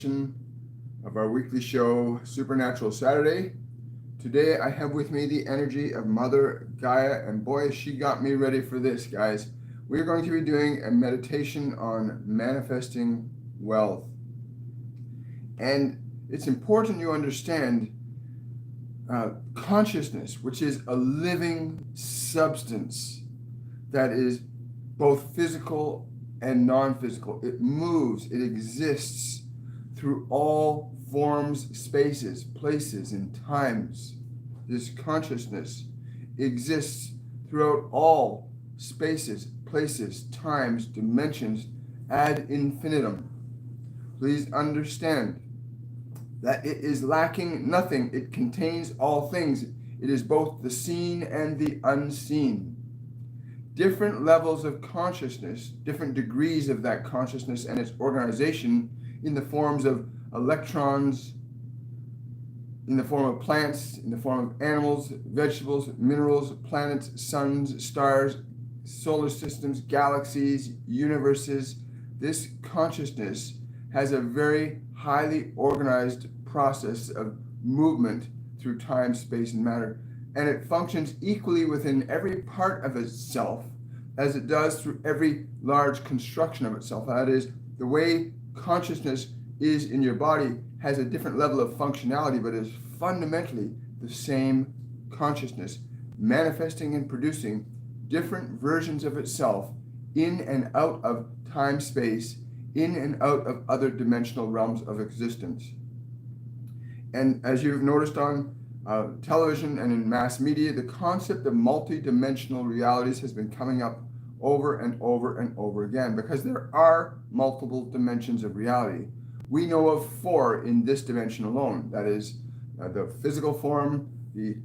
Of our weekly show, Supernatural Saturday. Today I have with me the energy of Mother Gaia, and boy, she got me ready for this, guys. We're going to be doing a meditation on manifesting wealth. And it's important you understand consciousness, which is a living substance that is both physical and non-physical. It moves, it exists through all forms, spaces, places, and times. This consciousness exists throughout all spaces, places, times, dimensions, ad infinitum. Please understand that it is lacking nothing. It contains all things. It is both the seen and the unseen. Different levels of consciousness, different degrees of that consciousness and its organization in the forms of electrons, in the form of plants, in the form of animals, vegetables, minerals, planets, suns, stars, solar systems, galaxies, universes. This consciousness has a very highly organized process of movement through time, space, and matter. And it functions equally within every part of itself as it does through every large construction of itself. That is, the way consciousness is in your body has a different level of functionality, but is fundamentally the same consciousness, manifesting and producing different versions of itself in and out of time, space, in and out of other dimensional realms of existence. And as you've noticed on television and in mass media, the concept of multi-dimensional realities has been coming up over and over and over again, because there are multiple dimensions of reality. We know of 4 in this dimension alone. That is the physical form, the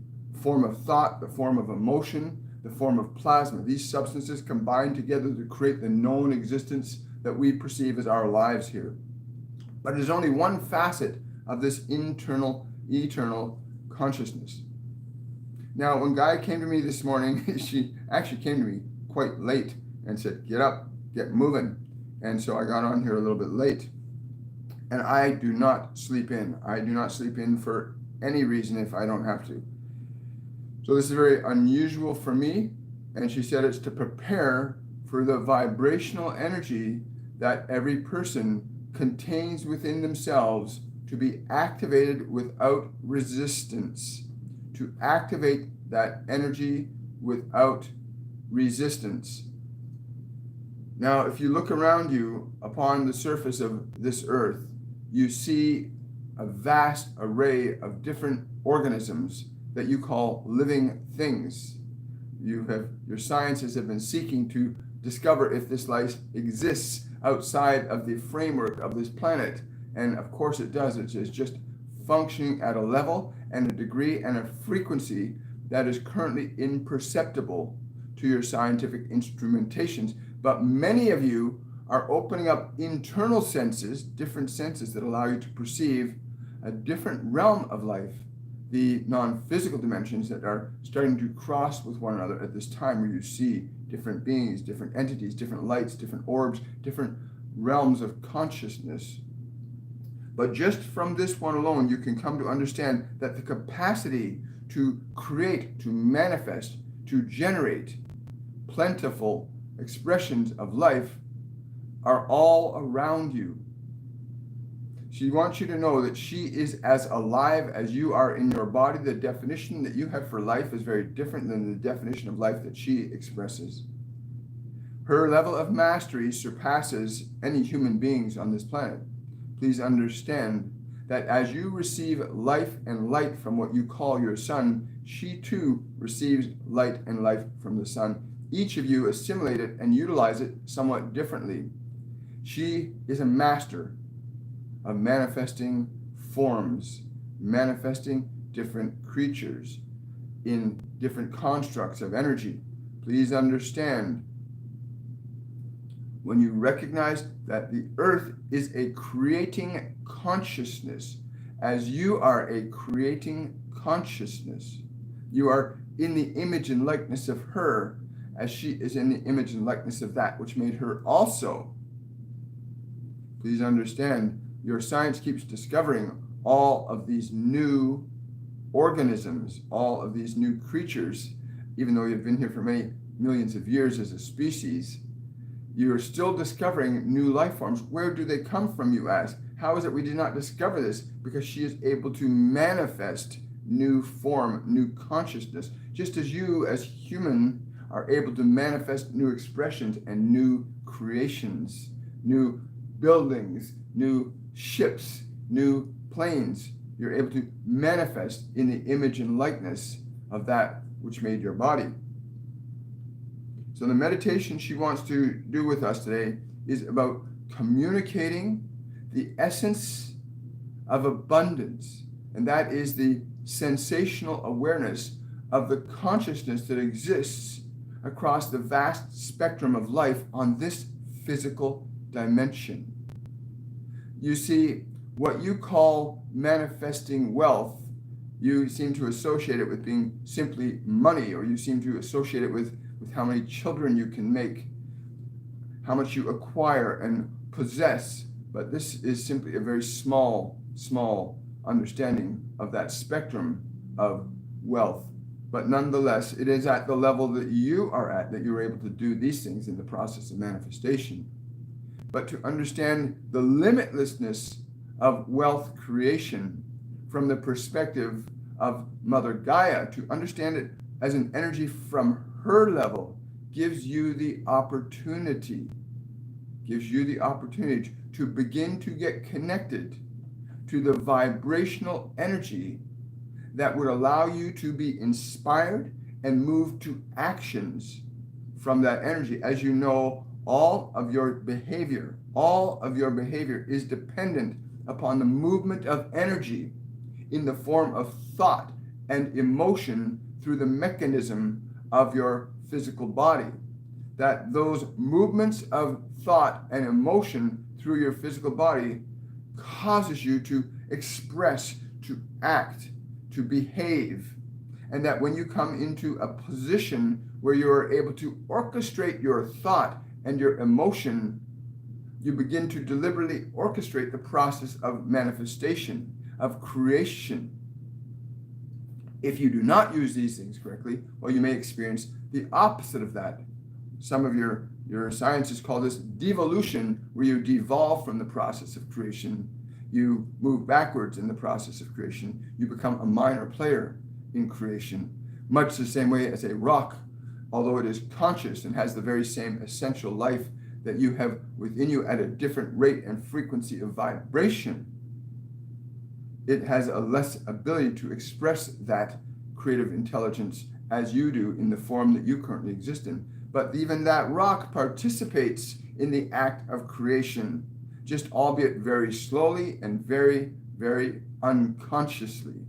form of thought, the form of emotion, the form of plasma. These substances combine together to create the known existence that we perceive as our lives here. But it is only one facet of this internal, eternal consciousness. Now, when Gaia came to me this morning, she actually came to me quite late and said, get up, get moving. And so I got on here a little bit late. And I do not sleep in. I do not sleep in for any reason if I don't have to. So this is very unusual for me. And she said it's to prepare for the vibrational energy that every person contains within themselves to be activated without resistance. To activate that energy without resistance. Now, if you look around you upon the surface of this earth, you see a vast array of different organisms that you call living things. Your sciences have been seeking to discover if this life exists outside of the framework of this planet. And of course it does. It's just functioning at a level and a degree and a frequency that is currently imperceptible to your scientific instrumentations. But many of you are opening up internal senses, different senses that allow you to perceive a different realm of life, the non-physical dimensions that are starting to cross with one another at this time, where you see different beings, different entities, different lights, different orbs, different realms of consciousness. But just from this one alone, you can come to understand that the capacity to create, to manifest, to generate plentiful expressions of life are all around you. She wants you to know that she is as alive as you are in your body. The definition that you have for life is very different than the definition of life that she expresses. Her level of mastery surpasses any human beings on this planet. Please understand that as you receive life and light from what you call your sun, she too receives light and life from the sun. Each of you assimilate it and utilize it somewhat differently. She is a master of manifesting forms, manifesting different creatures in different constructs of energy. Please understand, when you recognize that the earth is a creating consciousness, as you are a creating consciousness, you are in the image and likeness of her, as she is in the image and likeness of that which made her also. Please understand, your science keeps discovering all of these new organisms, all of these new creatures, even though you've been here for many millions of years as a species, you're still discovering new life forms. Where do they come from, you ask? How is it we did not discover this? Because she is able to manifest new form, new consciousness, just as you as human are able to manifest new expressions and new creations, new buildings, new ships, new planes. You're able to manifest in the image and likeness of that which made your body. So the meditation she wants to do with us today is about communicating the essence of abundance, and that is the sensational awareness of the consciousness that exists across the vast spectrum of life on this physical dimension. You see, what you call manifesting wealth, you seem to associate it with being simply money, or you seem to associate it with how many children you can make, how much you acquire and possess. But this is simply a very small understanding of that spectrum of wealth. But nonetheless, it is at the level that you are at that you're able to do these things in the process of manifestation. But to understand the limitlessness of wealth creation from the perspective of Mother Gaia, to understand it as an energy from her level, gives you the opportunity to begin to get connected to the vibrational energy that would allow you to be inspired and move to actions from that energy. As you know, all of your behavior is dependent upon the movement of energy in the form of thought and emotion through the mechanism of your physical body. That those movements of thought and emotion through your physical body causes you to express, to act, to behave. And that when you come into a position where you are able to orchestrate your thought and your emotion, you begin to deliberately orchestrate the process of manifestation, of creation. If you do not use these things correctly, well, you may experience the opposite of that. Some of your sciences call this devolution, where you devolve from the process of creation. You move backwards in the process of creation. You become a minor player in creation, much the same way as a rock, although it is conscious and has the very same essential life that you have within you at a different rate and frequency of vibration. It has a less ability to express that creative intelligence as you do in the form that you currently exist in. But even that rock participates in the act of creation, just albeit very slowly and very, very unconsciously.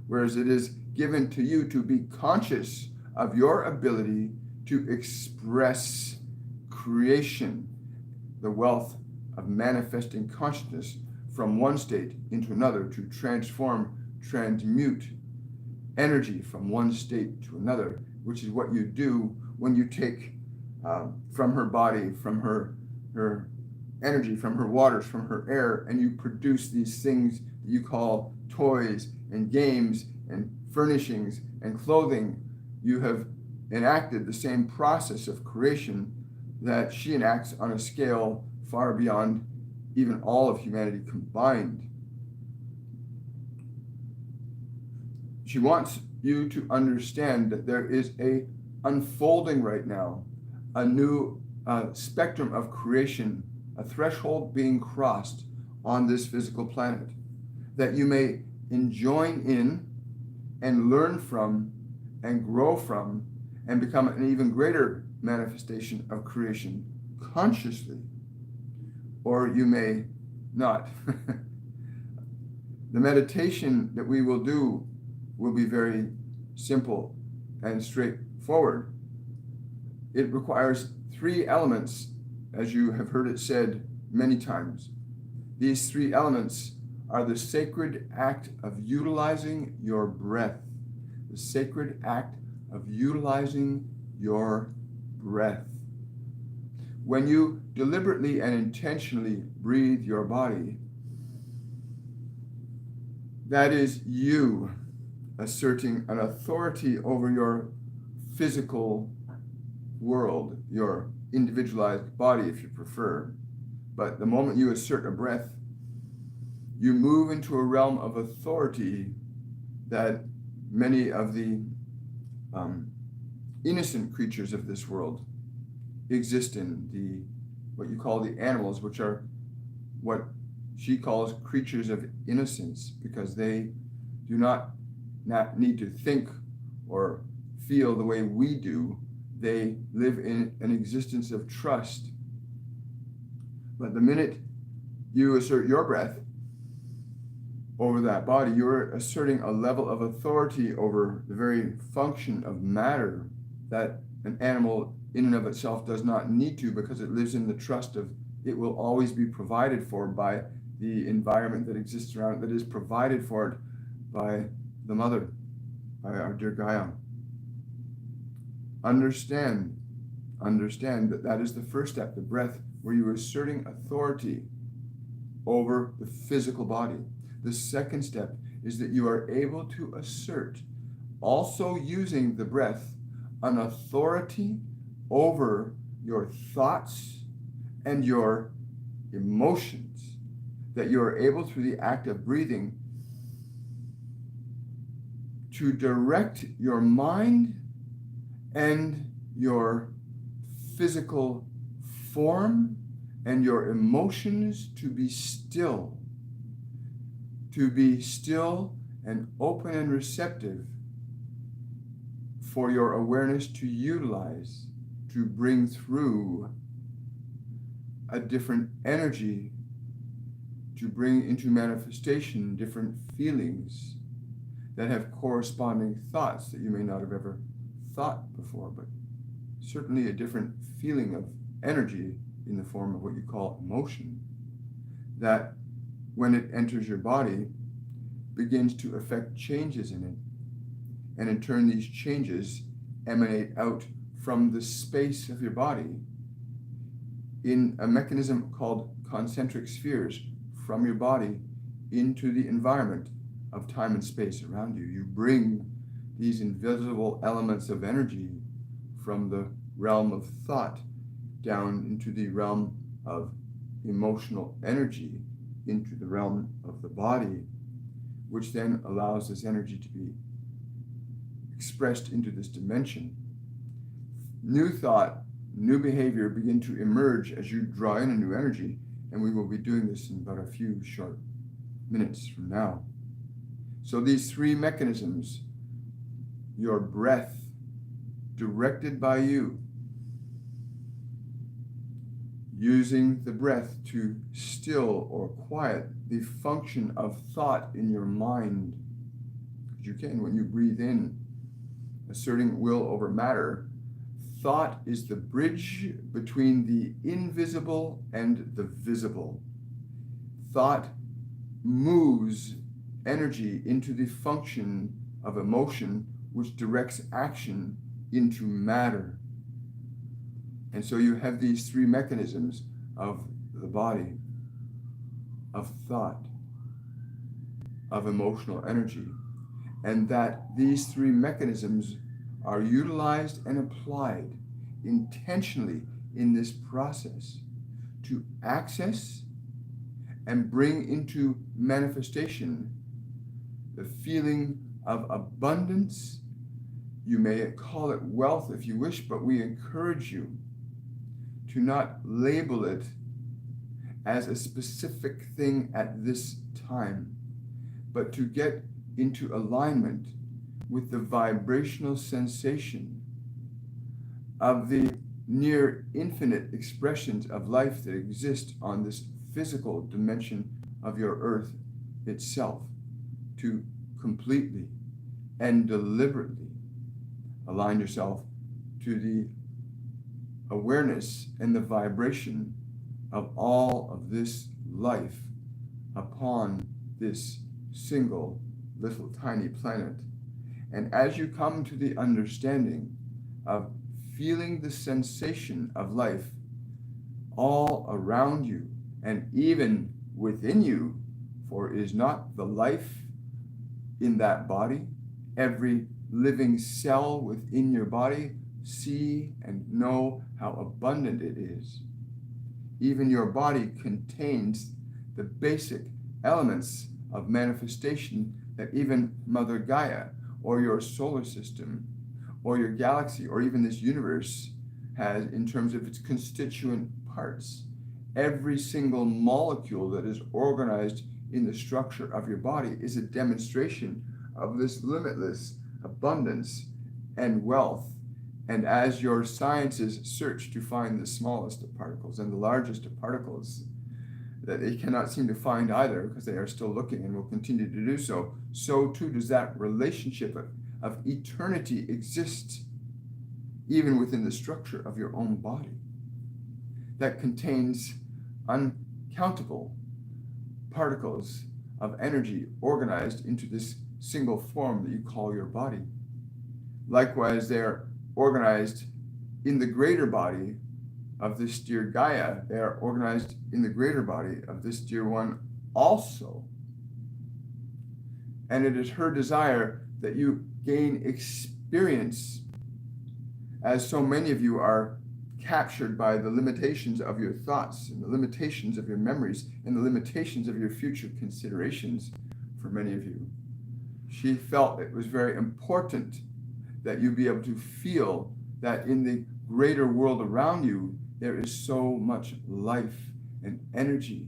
Whereas it is given to you to be conscious of your ability to express creation, the wealth of manifesting consciousness from one state into another, to transmute energy from one state to another, which is what you do when you take from her body, from her energy, from her waters, from her air, and you produce these things that you call toys and games and furnishings and clothing. You have enacted the same process of creation that she enacts on a scale far beyond even all of humanity combined. She wants you to understand that there is a unfolding right now, a new spectrum of creation, a threshold being crossed on this physical planet, that you may join in and learn from and grow from and become an even greater manifestation of creation consciously, or you may not. The meditation that we will do will be very simple and straightforward. It requires 3 elements, as you have heard it said many times. These 3 elements are the sacred act of utilizing your breath. The sacred act of utilizing your breath. When you deliberately and intentionally breathe your body, That is you asserting an authority over your physical world, your individualized body, if you prefer. But the moment you assert a breath, you move into a realm of authority that many of the innocent creatures of this world exist in, what you call the animals, which are what she calls creatures of innocence, because they do not need to think or feel the way we do. They live in an existence of trust. But the minute you assert your breath over that body, you're asserting a level of authority over the very function of matter that an animal in and of itself does not need to, because it lives in the trust of it will always be provided for by the environment that exists around it, that is provided for it by the mother, by our dear Gaia. Understand that that is the first step, the breath, where you're asserting authority over the physical body. The second step is that you are able to assert, also using the breath, an authority over your thoughts and your emotions, that you are able, through the act of breathing, to direct your mind and your physical form and your emotions to be still and open and receptive for your awareness to utilize, to bring through a different energy, to bring into manifestation different feelings that have corresponding thoughts that you may not have ever thought before, but certainly a different feeling of energy in the form of what you call emotion, that when it enters your body begins to affect changes in it. And in turn, these changes emanate out from the space of your body in a mechanism called concentric spheres, from your body into the environment of time and space around you. You bring these invisible elements of energy from the realm of thought down into the realm of emotional energy, into the realm of the body, which then allows this energy to be expressed into this dimension. New thought, new behavior begin to emerge as you draw in a new energy, and we will be doing this in about a few short minutes from now. So these three mechanisms, your breath, directed by you, using the breath to still or quiet the function of thought in your mind. You can, when you breathe in, asserting will over matter, thought is the bridge between the invisible and the visible. Thought moves energy into the function of emotion, which directs action into matter. And so you have these three mechanisms of the body, of thought, of emotional energy, and that these three mechanisms are utilized and applied intentionally in this process to access and bring into manifestation the feeling of abundance. You may call it wealth if you wish, but we encourage you to not label it as a specific thing at this time, but to get into alignment with the vibrational sensation of the near infinite expressions of life that exist on this physical dimension of your earth itself, to completely and deliberately align yourself to the awareness and the vibration of all of this life upon this single little tiny planet. And as you come to the understanding of feeling the sensation of life all around you and even within you, for it is not the life in that body, every living cell within your body, see and know how abundant it is. Even your body contains the basic elements of manifestation that even Mother Gaia or your solar system or your galaxy or even this universe has in terms of its constituent parts. Every single molecule that is organized in the structure of your body is a demonstration of this limitless abundance and wealth. And as your sciences search to find the smallest of particles and the largest of particles that they cannot seem to find either, because they are still looking and will continue to do so, so too does that relationship of eternity exist even within the structure of your own body that contains uncountable particles of energy organized into this single form that you call your body. Likewise, they're organized in the greater body of this dear Gaia. They are organized in the greater body of this dear one also. And it is her desire that you gain experience, as so many of you are captured by the limitations of your thoughts and the limitations of your memories and the limitations of your future considerations for many of you. She felt it was very important that you be able to feel that in the greater world around you, there is so much life and energy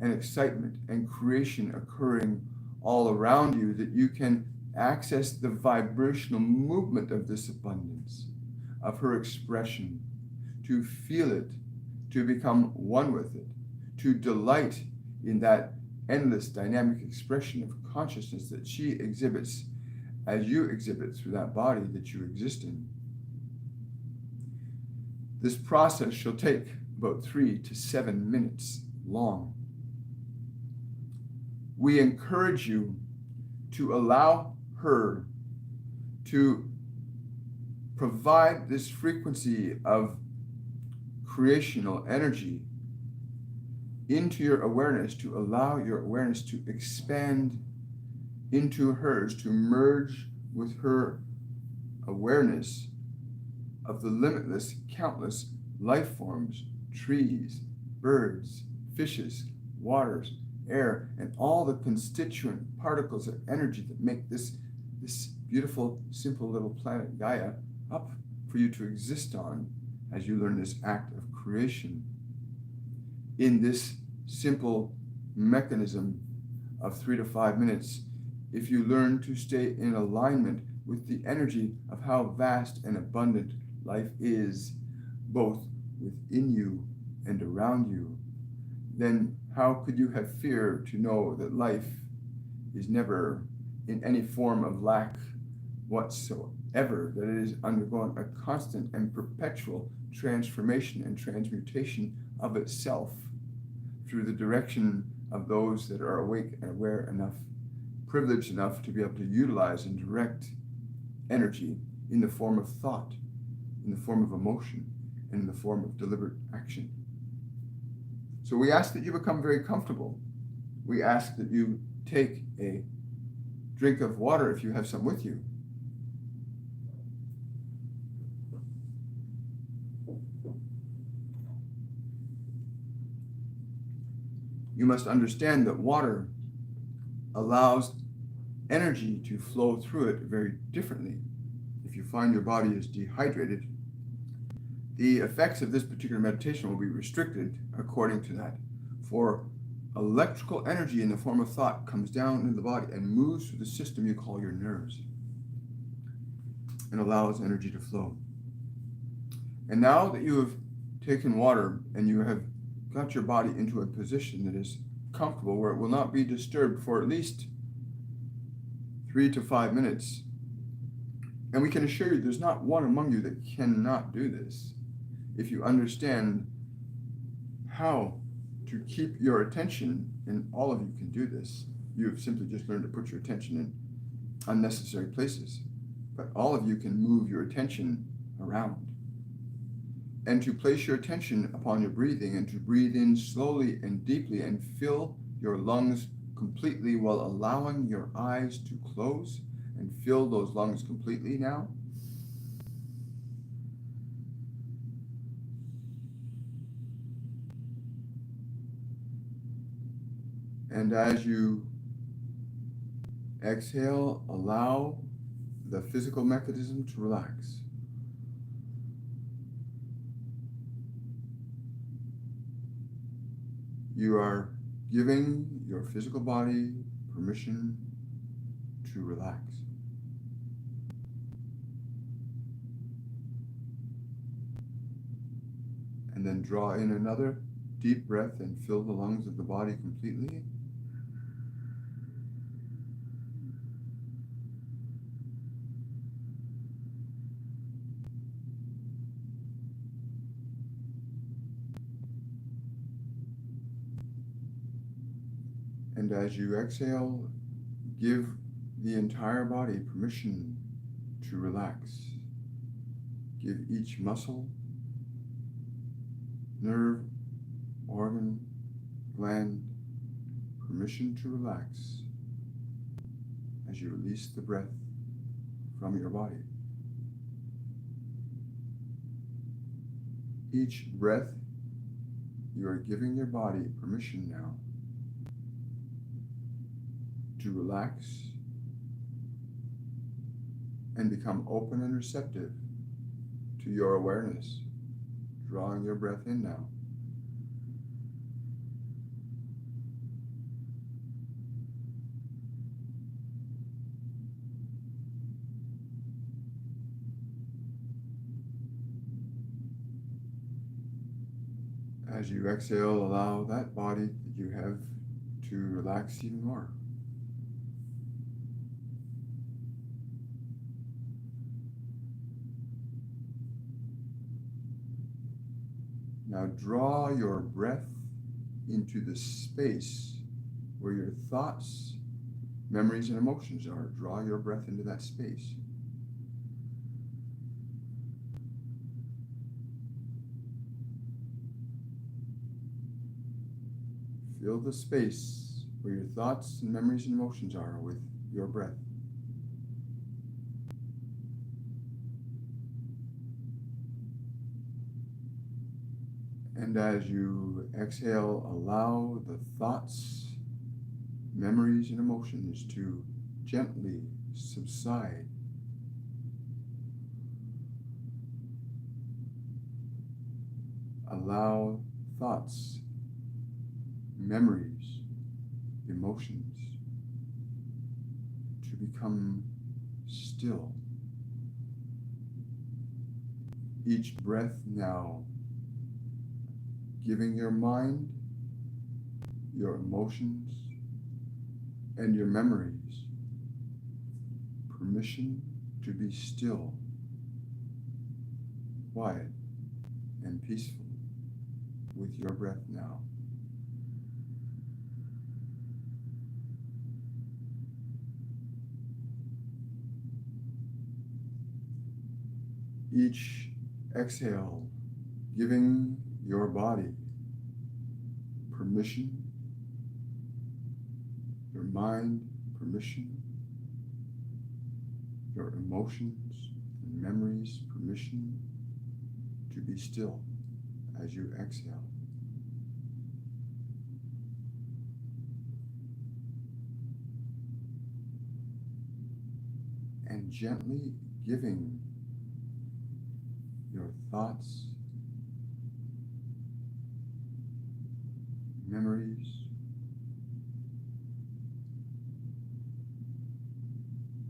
and excitement and creation occurring all around you that you can access the vibrational movement of this abundance, of her expression, to feel it, to become one with it, to delight in that endless dynamic expression of consciousness that she exhibits as you exhibit through that body that you exist in. This process shall take about 3 to 7 minutes long. We encourage you to allow her to provide this frequency of creational energy into your awareness, to allow your awareness to expand into hers, to merge with her awareness of the limitless, countless life forms, trees, birds, fishes, waters, air, and all the constituent particles of energy that make this beautiful, simple little planet Gaia up for you to exist on as you learn this act of creation in this simple mechanism of 3 to 5 minutes. If you learn to stay in alignment with the energy of how vast and abundant life is, both within you and around you, then how could you have fear to know that life is never in any form of lack whatsoever, that it is undergoing a constant and perpetual transformation and transmutation of itself through the direction of those that are awake and aware enough, privileged enough to be able to utilize and direct energy in the form of thought, in the form of emotion, and in the form of deliberate action. So we ask that you become very comfortable. We ask that you take a drink of water if you have some with you. You must understand that water allows energy to flow through it very differently. If you find your body is dehydrated, the effects of this particular meditation will be restricted according to that. For electrical energy in the form of thought comes down into the body and moves through the system you call your nerves and allows energy to flow. And now that you have taken water and you have got your body into a position that is comfortable, where it will not be disturbed for at least 3 to 5 minutes, and we can assure you there's not one among you that cannot do this. If you understand how to keep your attention, and all of you can do this, you have simply just learned to put your attention in unnecessary places, but all of you can move your attention around and to place your attention upon your breathing and to breathe in slowly and deeply and fill your lungs completely while allowing your eyes to close and fill those lungs completely now. And as you exhale, allow the physical mechanism to relax. You are giving your physical body permission to relax. And then draw in another deep breath and fill the lungs of the body completely. And as you exhale, give the entire body permission to relax. Give each muscle, nerve, organ, gland permission to relax as you release the breath from your body. Each breath, you are giving your body permission now to relax and become open and receptive to your awareness, drawing your breath in now. As you exhale, allow that body that you have to relax even more. Now draw your breath into the space where your thoughts, memories, and emotions are. Draw your breath into that space. Fill the space where your thoughts and memories and emotions are with your breath. And as you exhale, allow the thoughts, memories, and emotions to gently subside. Allow thoughts, memories, emotions to become still. Each breath now giving your mind, your emotions, and your memories permission to be still, quiet, and peaceful with your breath now. Each exhale, giving your body permission, your mind permission, your emotions and memories permission to be still as you exhale. And gently giving your thoughts, memories,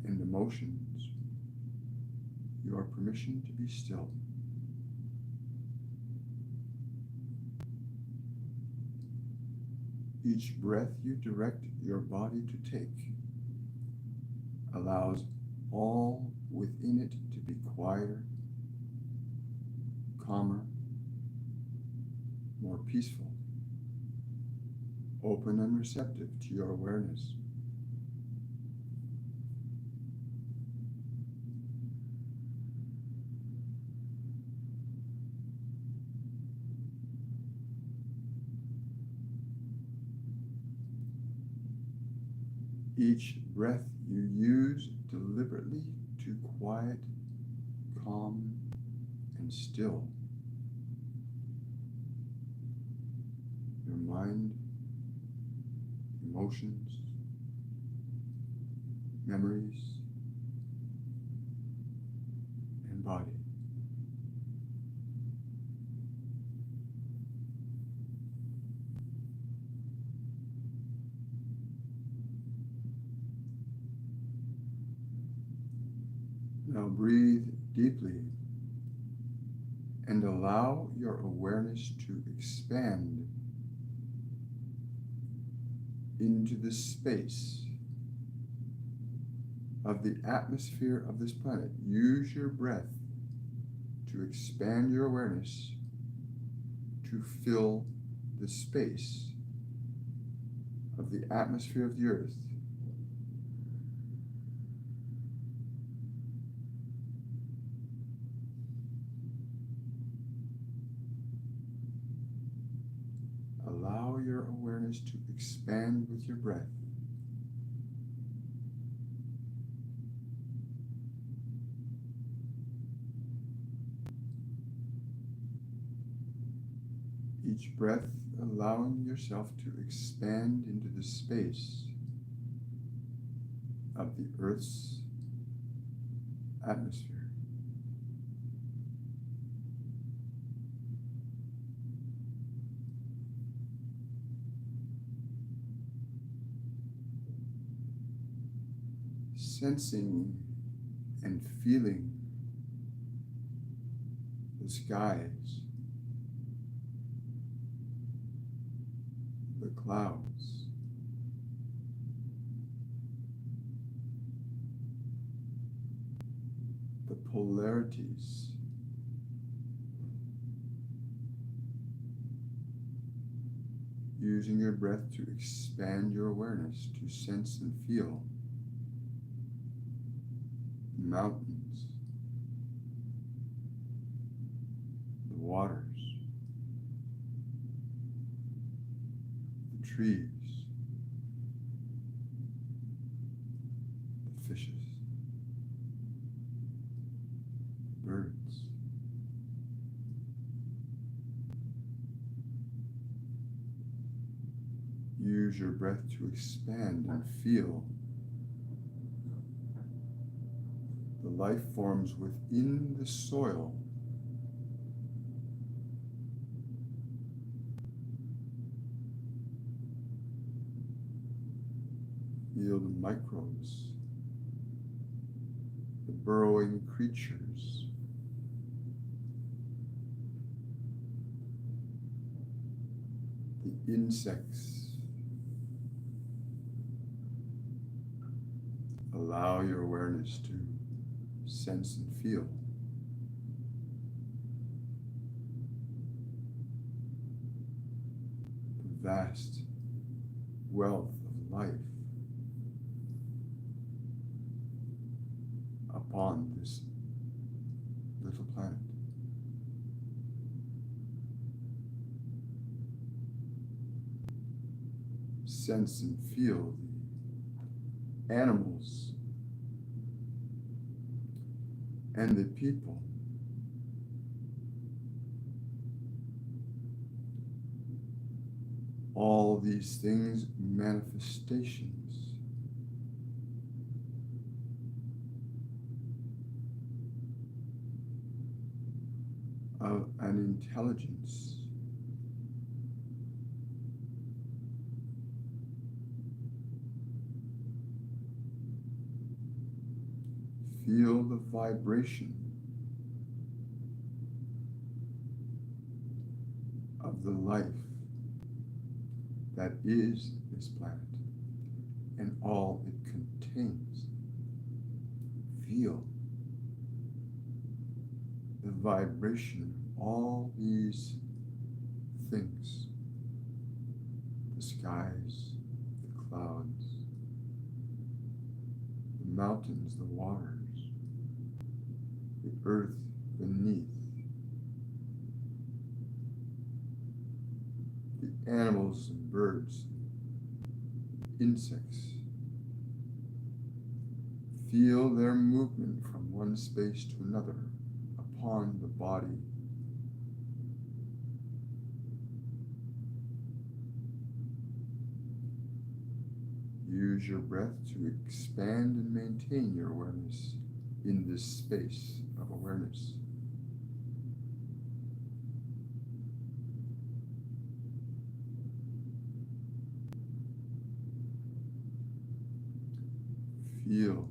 and emotions your permission to be still. Each breath you direct your body to take allows all within it to be quieter, calmer, more peaceful, open and receptive to your awareness. Each breath you use deliberately to quiet, calm, and still your mind, emotions, memories, and body. Now breathe deeply and allow your awareness to expand into the space of the atmosphere of this planet. Use your breath to expand your awareness to fill the space of the atmosphere of the earth. Allow your awareness to expand with your breath. Each breath allowing yourself to expand into the space of the Earth's atmosphere. Sensing and feeling the skies, the clouds, the polarities, using your breath to expand your awareness to sense and feel the mountains, the waters, the trees, the fishes, birds. Use your breath to expand and feel the life forms within the soil. Feel the microbes, the burrowing creatures, the insects. Allow your awareness to sense and feel the vast wealth of life upon this little planet. Sense and feel the animals and the people. All these things, manifestations of an intelligence feel the vibration of the life that is this planet and all it contains. Feel the vibration of all these things, the skies, the clouds, the mountains, the waters, the earth beneath, the animals and birds, insects, Feel their movement from one space to another upon the body. Use your breath to expand and maintain your awareness in this space of awareness. Feel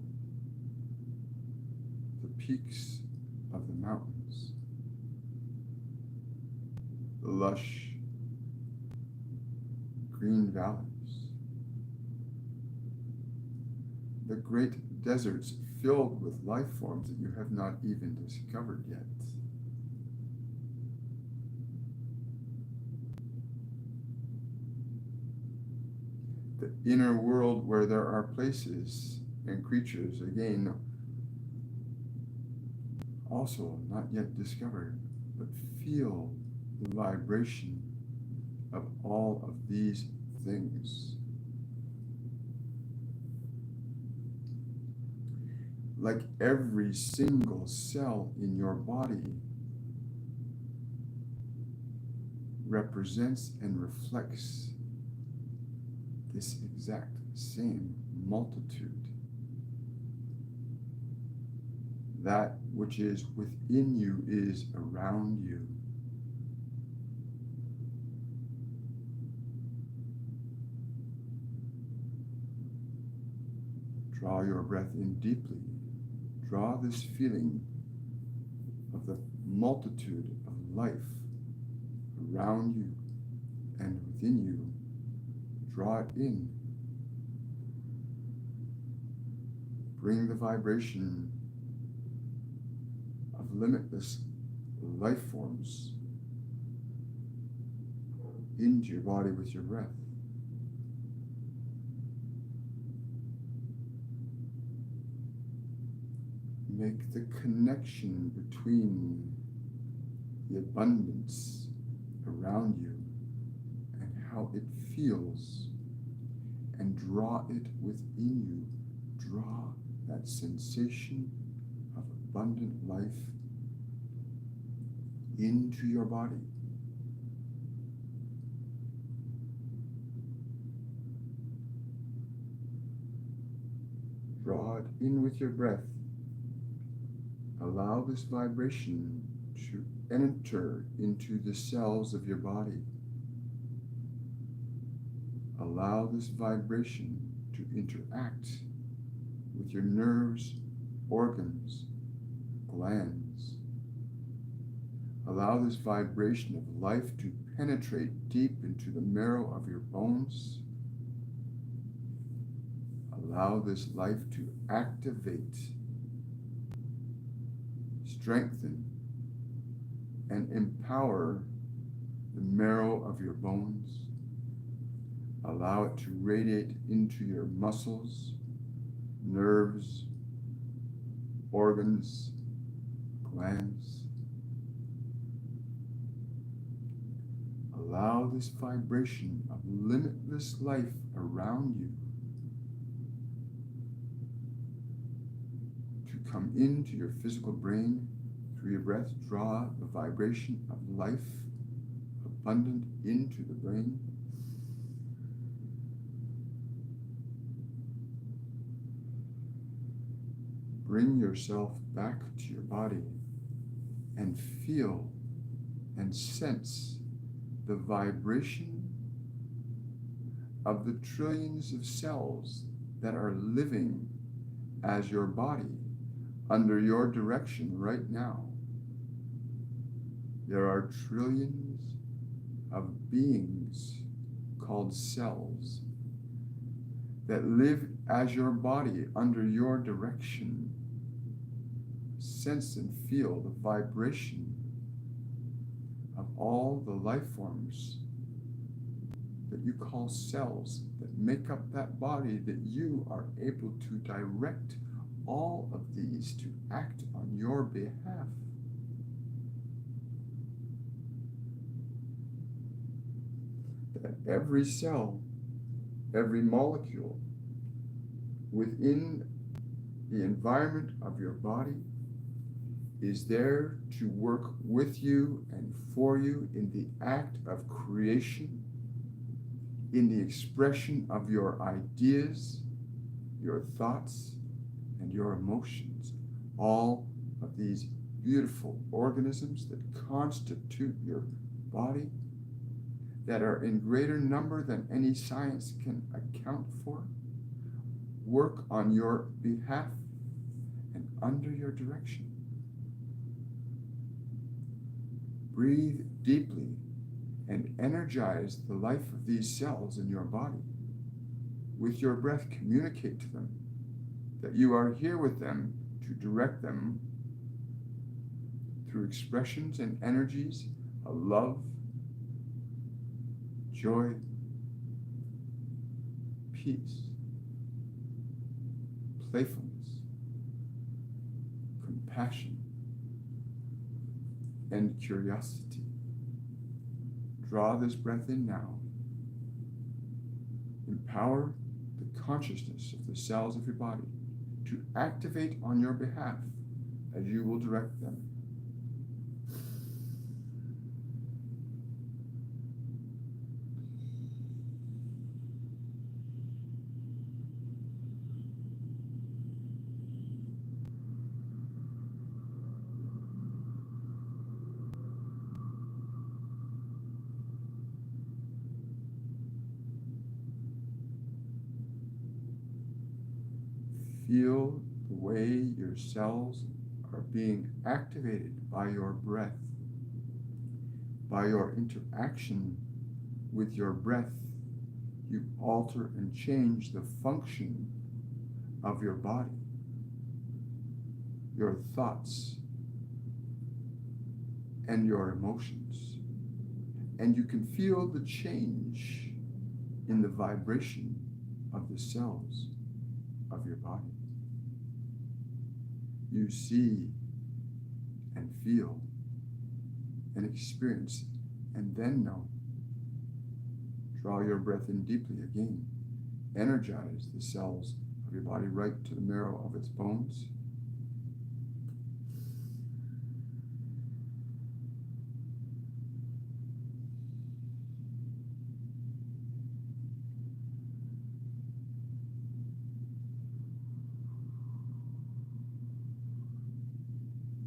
the peaks of the mountains, the lush green valleys, the great deserts filled with life forms that you have not even discovered yet. The inner world where there are places and creatures, again, also not yet discovered, but feel the vibration of all of these things. Like every single cell in your body represents and reflects this exact same multitude. That which is within you is around you. Draw your breath in deeply. Draw this feeling of the multitude of life around you and within you. Draw it in. Bring the vibration of limitless life forms into your body with your breath. Make the connection between the abundance around you and how it feels, and draw it within you. Draw that sensation of abundant life into your body. Draw it in with your breath. Allow this vibration to enter into the cells of your body. Allow this vibration to interact with your nerves, organs, glands. Allow this vibration of life to penetrate deep into the marrow of your bones. Allow this life to activate, strengthen, and empower the marrow of your bones. Allow it to radiate into your muscles, nerves, organs, glands. Allow this vibration of limitless life around you to come into your physical brain through your breath. Draw the vibration of life abundant into the brain. Bring yourself back to your body and feel and sense the vibration of the trillions of cells that are living as your body under your direction right now. There are trillions of beings called cells that live as your body under your direction. Sense and feel the vibration of all the life forms that you call cells that make up that body, that you are able to direct all of these to act on your behalf. That every cell, every molecule within The environment of your body is there to work with you and for you in the act of creation, in the expression of your ideas, your thoughts, and your emotions. All of these beautiful organisms that constitute your body, that are in greater number than any science can account for, work on your behalf and under your direction. Breathe deeply and energize the life of these cells in your body. With your breath, communicate to them that you are here with them to direct them through expressions and energies of love, joy, peace, playfulness, compassion, and curiosity. Draw this breath in now. Empower the consciousness of the cells of your body to activate on your behalf as you will direct them. Feel the way your cells are being activated by your breath. By your interaction with your breath, you alter and change the function of your body, your thoughts, and your emotions. And you can feel the change in the vibration of the cells of your body. You see and feel and experience and then know. Draw your breath in deeply again. Energize the cells of your body right to the marrow of its bones.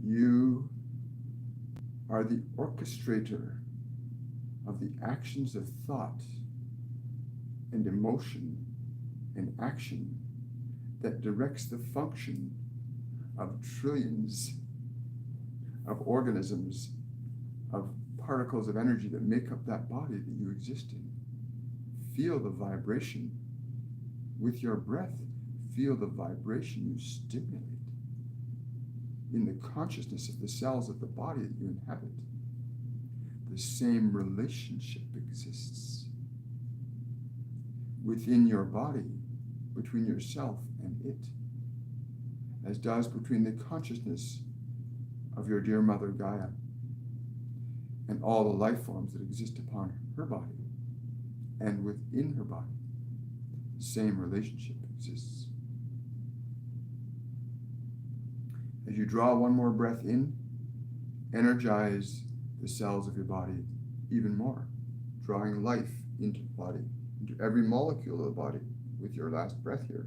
You are the orchestrator of the actions of thought and emotion and action that directs the function of trillions of organisms, of particles of energy that make up that body that you exist in. Feel the vibration with your breath. Feel the vibration you stimulate in the consciousness of the cells of the body that you inhabit. The same relationship exists within your body, between yourself and it, as does between the consciousness of your dear mother Gaia and all the life forms that exist upon her body and within her body. The same relationship exists. As you draw one more breath in, energize the cells of your body even more, drawing life into the body, into every molecule of the body with your last breath here.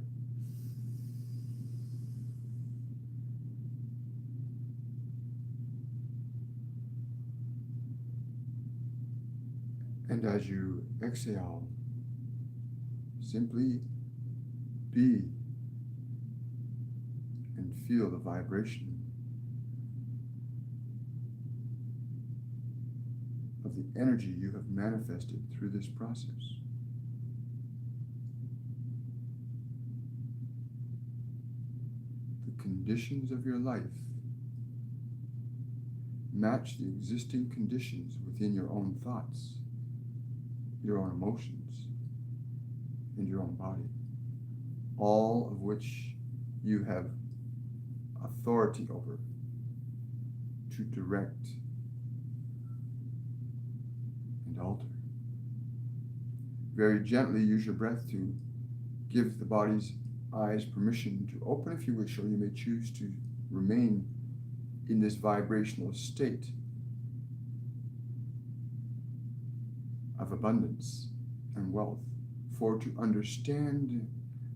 And as you exhale, simply be and feel the vibration of the energy you have manifested through this process. The conditions of your life match the existing conditions within your own thoughts, your own emotions, and your own body, all of which you have authority over to direct and alter. Very gently use your breath to give the body's eyes permission to open if you wish, or you may choose to remain in this vibrational state of abundance and wealth, for to understand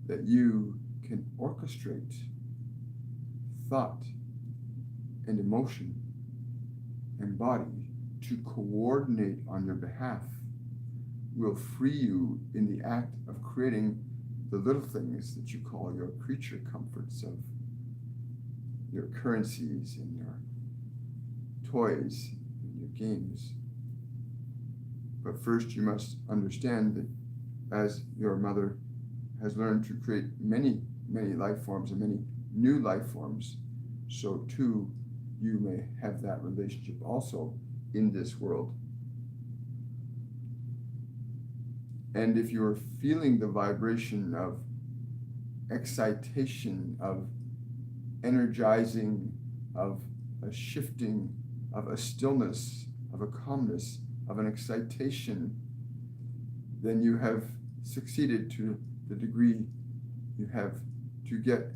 that you can orchestrate thought and emotion and body to coordinate on your behalf will free you in the act of creating the little things that you call your creature comforts, of your currencies and your toys and your games. But first you must understand that as your mother has learned to create many, many life forms and many new life forms, so too you may have that relationship also in this world. And if you're feeling the vibration of excitation, of energizing, of a shifting, of a stillness, of a calmness, of an excitation, then you have succeeded to the degree you have to get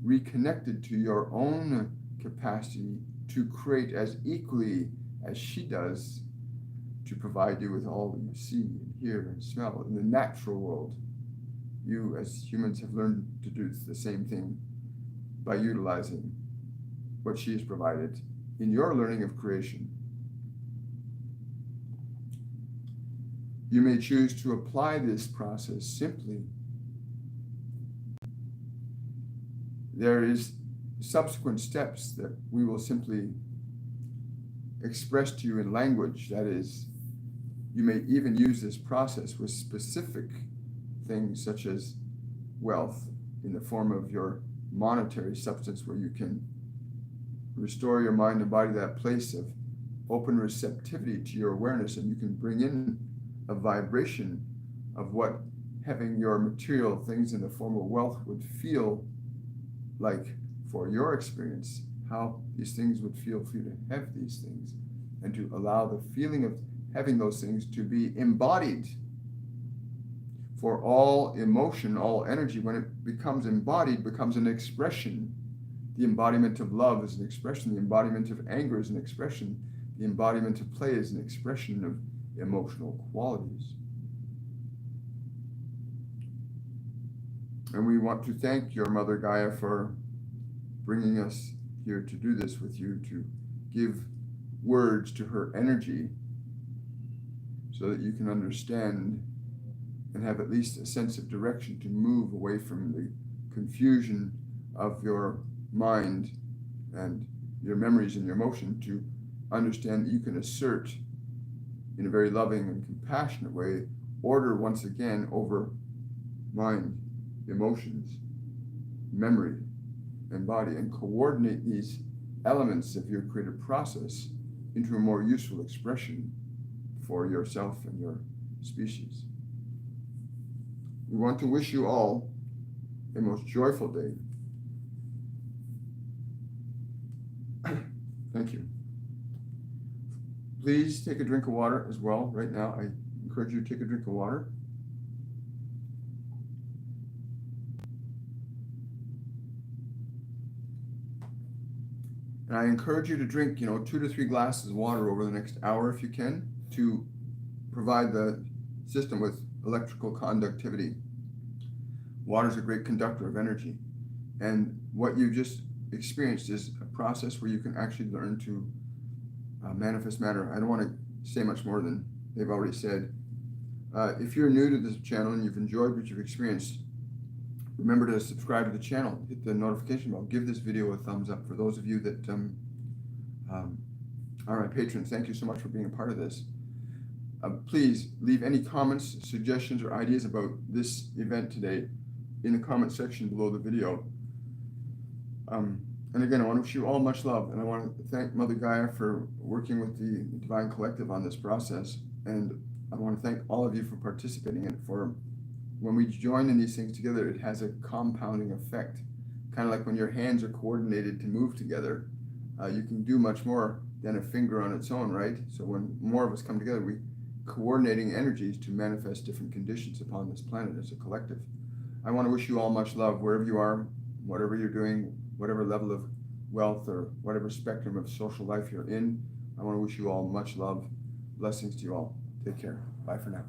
reconnected to your own capacity to create as equally as she does, to provide you with all that you see and hear and smell in the natural world. You as humans have learned to do the same thing by utilizing what she has provided in your learning of creation. You may choose to apply this process simply. There is subsequent steps that we will simply express to you in language. That is, you may even use this process with specific things such as wealth in the form of your monetary substance, where you can restore your mind and body to that place of open receptivity to your awareness, and you can bring in a vibration of what having your material things in the form of wealth would feel like for your experience, how these things would feel for you to have these things, and to allow the feeling of having those things to be embodied. For all emotion, all energy, when it becomes embodied, becomes an expression. The embodiment of love is an expression. The embodiment of anger is an expression. The embodiment of play is an expression of emotional qualities. And we want to thank your Mother Gaia for bringing us here to do this with you, to give words to her energy so that you can understand and have at least a sense of direction to move away from the confusion of your mind and your memories and your emotion, to understand that you can assert in a very loving and compassionate way order once again over mind, emotions, memory, and body, and coordinate these elements of your creative process into a more useful expression for yourself and your species. We want to wish you all a most joyful day. Thank you. Please take a drink of water as well right now. I encourage you to take a drink of water. And I encourage you to drink, 2 to 3 glasses of water over the next hour if you can, to provide the system with electrical conductivity. Water is a great conductor of energy. And what you just experienced is a process where you can actually learn to manifest matter. I don't want to say much more than they've already said. If you're new to this channel and you've enjoyed what you've experienced, remember to subscribe to the channel, hit the notification bell, give this video a thumbs up. For those of you that are my patrons, thank you so much for being a part of this. Please leave any comments, suggestions, or ideas about this event today in the comment section below the video. And again, I want to wish you all much love, and I want to thank Mother Gaia for working with the Divine Collective on this process, and I want to thank all of you for participating in it. For when we join in these things together, it has a compounding effect, kind of like when your hands are coordinated to move together. You can do much more than a finger on its own, right? So when more of us come together, we coordinating energies to manifest different conditions upon this planet as a collective. I want to wish you all much love wherever you are, whatever you're doing, whatever level of wealth or whatever spectrum of social life you're in. I want to wish you all much love. Blessings to you all. Take care. Bye for now.